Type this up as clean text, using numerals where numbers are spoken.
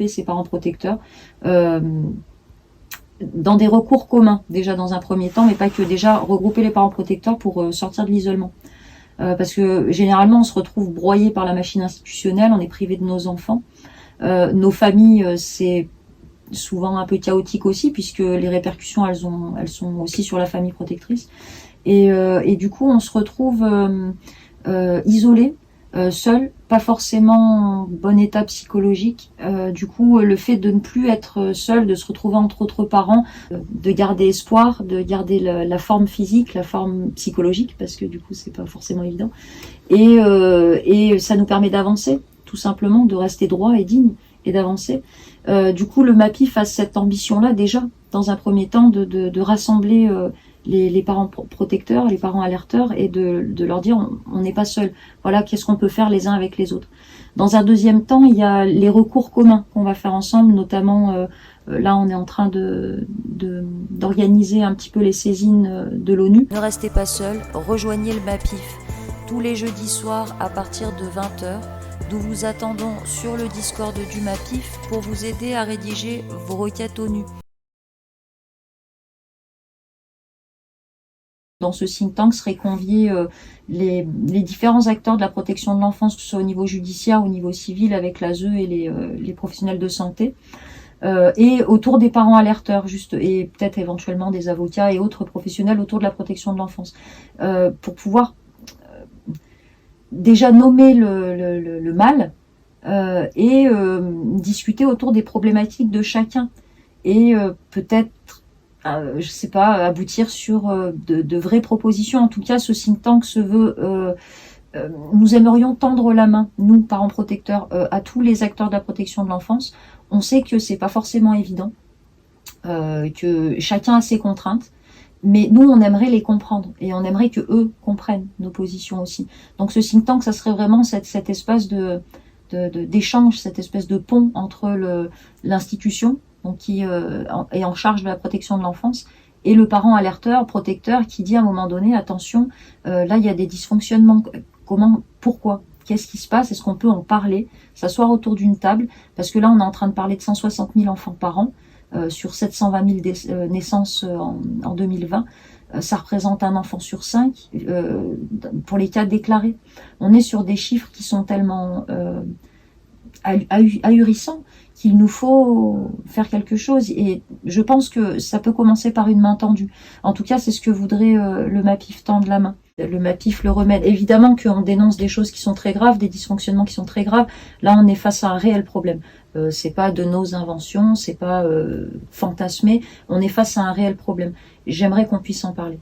regrouper ces parents protecteurs dans des recours communs, déjà dans un premier temps, mais pas que, déjà regrouper les parents protecteurs pour sortir de l'isolement. Parce que généralement on se retrouve broyé par la machine institutionnelle, on est privé de nos enfants. Nos familles, c'est souvent un peu chaotique aussi, puisque les répercussions elles sont aussi sur la famille protectrice. Et du coup on se retrouve isolé, seul, pas forcément en bon état psychologique. Du coup, le fait de ne plus être seul, de se retrouver entre autres parents, de garder espoir, de garder la forme physique, la forme psychologique, parce que du coup, c'est pas forcément évident. Et ça nous permet d'avancer, tout simplement, de rester droit et digne et d'avancer. Du coup, le MAPIF a cette ambition-là déjà, dans un premier temps, de rassembler les parents protecteurs, les parents alerteurs, et de leur dire on n'est pas seul. Voilà, qu'est-ce qu'on peut faire les uns avec les autres. Dans un deuxième temps, il y a les recours communs qu'on va faire ensemble, notamment là on est en train d'organiser un petit peu les saisines de l'ONU. Ne restez pas seul, rejoignez le MAPIF tous les jeudis soirs à partir de 20h. Nous vous attendons sur le Discord du MAPIF pour vous aider à rédiger vos requêtes ONU. Dans ce think tank seraient conviés les différents acteurs de la protection de l'enfance, que ce soit au niveau judiciaire, au niveau civil, avec l'ASE et les professionnels de santé, et autour des parents alerteurs, juste, et peut-être éventuellement des avocats et autres professionnels autour de la protection de l'enfance, pour pouvoir déjà nommer le mal et discuter autour des problématiques de chacun, et peut-être je sais pas, aboutir sur de vraies propositions. En tout cas, ce think tank se veut, nous aimerions tendre la main, nous, parents protecteurs, à tous les acteurs de la protection de l'enfance. On sait que c'est pas forcément évident, que chacun a ses contraintes, mais nous, on aimerait les comprendre, et on aimerait que eux comprennent nos positions aussi. Donc ce think tank, ça serait vraiment cet espace d'échange, cette espèce de pont entre l'institution, donc qui est en charge de la protection de l'enfance, et le parent alerteur, protecteur, qui dit à un moment donné, attention, là il y a des dysfonctionnements, pourquoi, qu'est-ce qui se passe, est-ce qu'on peut en parler, s'asseoir autour d'une table, parce que là on est en train de parler de 160 000 enfants par an, sur 720 000 naissances en 2020, ça représente un enfant sur 5 pour les cas déclarés. On est sur des chiffres qui sont tellement ahurissants qu'il nous faut faire quelque chose, et je pense que ça peut commencer par une main tendue. En tout cas, c'est ce que voudrait le MAPIF, tendre la main. Le MAPIF, le remède. Évidemment qu'on dénonce des choses qui sont très graves, des dysfonctionnements qui sont très graves. Là, on est face à un réel problème. C'est pas de nos inventions, c'est pas fantasmé. On est face à un réel problème. J'aimerais qu'on puisse en parler.